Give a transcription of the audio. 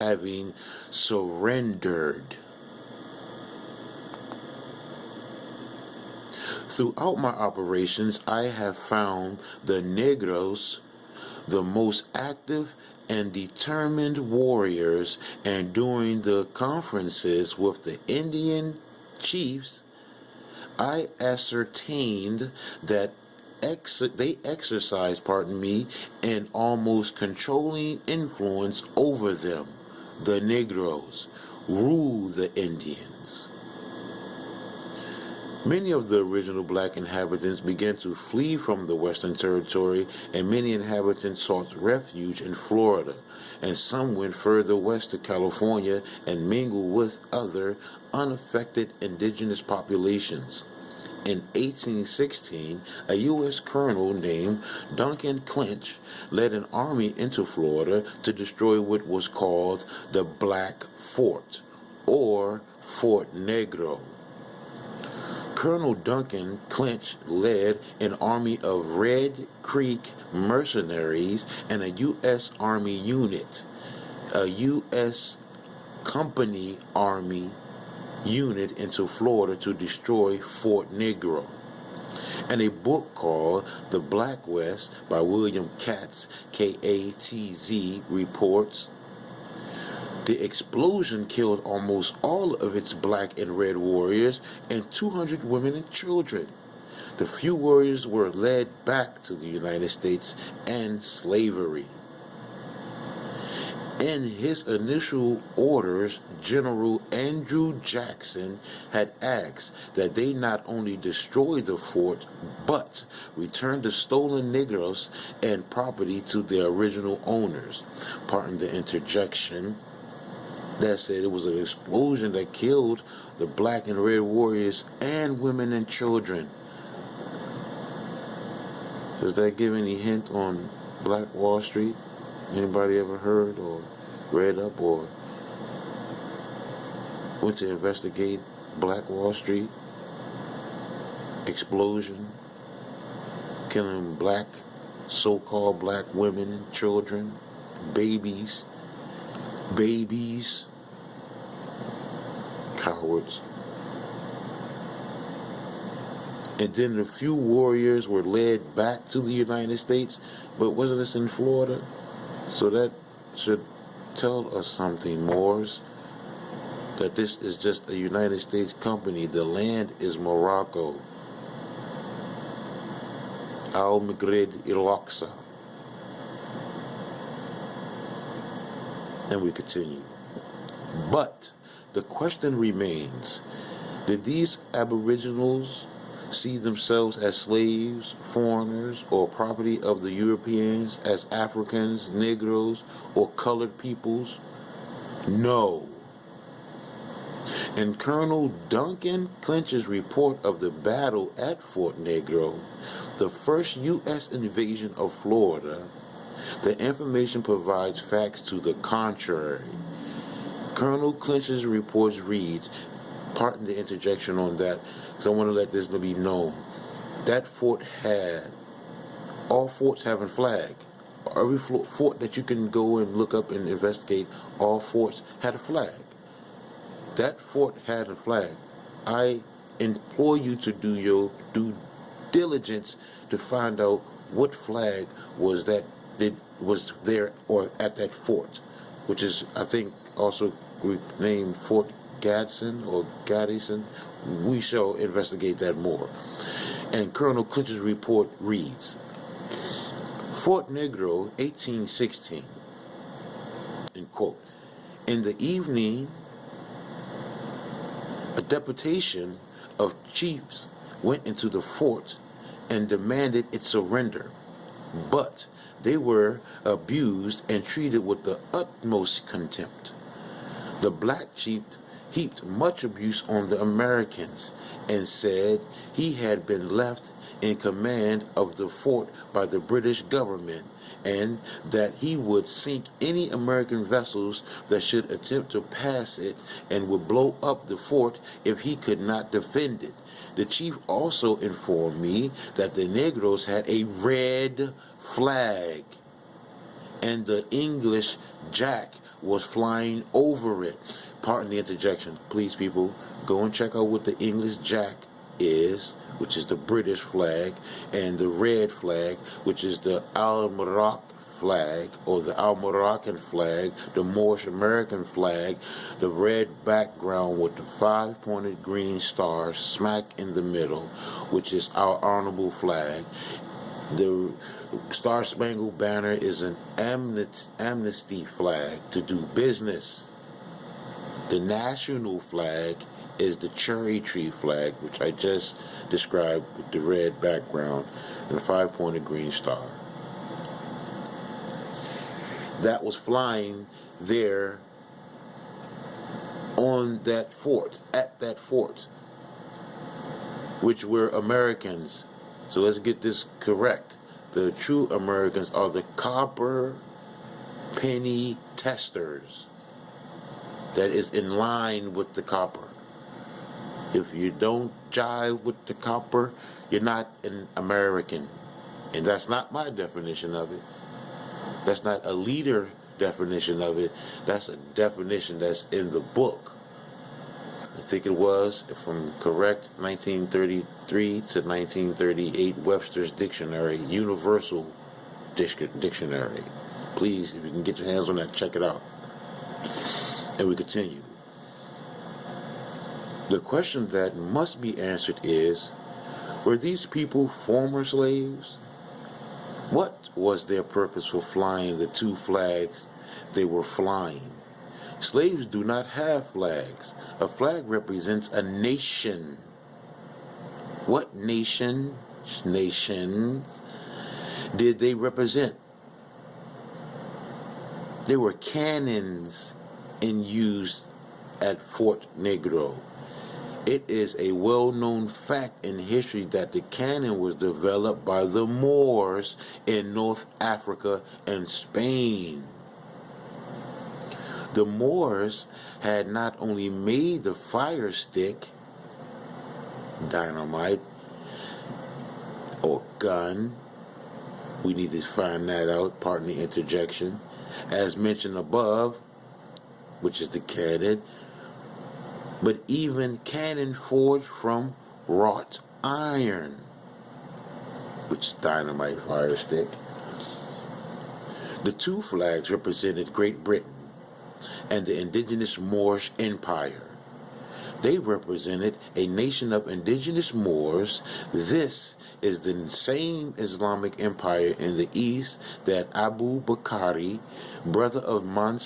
having surrendered. Throughout my operations, I have found the negros the most active and determined warriors, and during the conferences with the Indian chiefs, I ascertained that they exercise, an almost controlling influence over them. The Negroes rule the Indians. Many of the original black inhabitants began to flee from the Western Territory, and many inhabitants sought refuge in Florida, and some went further west to California and mingled with other unaffected indigenous populations. In 1816, a U.S. colonel named Duncan Clinch led an army into Florida to destroy what was called the Black Fort, or Fort Negro. Colonel Duncan Clinch led an army of Red Creek mercenaries and a U.S. Army unit, a U.S. Company Army unit into Florida to destroy Fort Negro. And a book called The Black West by William Katz, K-A-T-Z, reports, the explosion killed almost all of its black and red warriors and 200 women and children. The few warriors were led back to the United States and slavery. In his initial orders, General Andrew Jackson had asked that they not only destroy the fort, but return the stolen Negroes and property to their original owners. Pardon the interjection. That said, it was an explosion that killed the black and red warriors and women and children. Does that give any hint on Black Wall Street? Anybody ever heard or read up or went to investigate Black Wall Street? Explosion, killing black, so-called black women and children, babies, cowards. And then a few warriors were led back to the United States, but wasn't this in Florida? So that should tell us something, Moors, that this is just a United States company. The land is Morocco. Al-Maghrib il-Aqsa. And we continue. But the question remains, did these aboriginals see themselves as slaves, foreigners, or property of the Europeans, as Africans, Negroes, or colored peoples? No. In Colonel Duncan Clinch's report of the battle at Fort Negro, the first U.S. invasion of Florida, the information provides facts to the contrary. Colonel Clinch's report reads, pardon the interjection on that, because I want to let this be known. That fort had, all forts have a flag. Every fort that you can go and look up and investigate, all forts had a flag. That fort had a flag. I implore you to do your due diligence to find out what flag was there or at that fort, which is, I think, also named Fort Gadsden or Gaddison. We shall investigate that more. And Colonel Clinch's report reads, Fort Negro, 1816, end quote. In the evening, a deputation of chiefs went into the fort and demanded its surrender, but they were abused and treated with the utmost contempt. The black chief heaped much abuse on the Americans and said he had been left in command of the fort by the British government, and that he would sink any American vessels that should attempt to pass it and would blow up the fort if he could not defend it. The chief also informed me that the Negroes had a red flag and the English Jack was flying over it. Pardon the interjection. Please, people, go and check out what the English Jack is, which is the British flag, and the red flag, which is the Al-Moroccan flag, or the Al-Moroccan flag, the Moorish American flag, the red background with the 5-pointed green star smack in the middle, which is our honorable flag. The Star Spangled Banner is an amnesty flag to do business. The national flag is the cherry tree flag, which I just described with the red background and the 5-pointed green star. That was flying there on that fort, at that fort, which were Americans. So let's get this correct. The true Americans are the copper penny testers. That is in line with the copper. If you don't jive with the copper, you're not an American. And that's not my definition of it. That's not a leader definition of it. That's a definition that's in the book. I think it was, if I'm correct, 1933 to 1938 Webster's Dictionary, Universal Dictionary. Please, if you can get your hands on that, check it out. And we continue. The question that must be answered is, were these people former slaves? What was their purpose for flying the two flags they were flying? Slaves do not have flags. A flag represents a nation. What nations did they represent? There were cannons in use at Fort Negro. It is a well-known fact in history that the cannon was developed by the Moors in North Africa and Spain. The Moors had not only made the fire stick, dynamite, or gun, we need to find that out, pardon the interjection, as mentioned above, which is the cannon, but even cannon forged from wrought iron, which is dynamite, fire stick. The two flags represented Great Britain and the indigenous Moorish Empire. They represented a nation of indigenous Moors. This is the same Islamic empire in the east that Abu Bakr, brother of Mansur,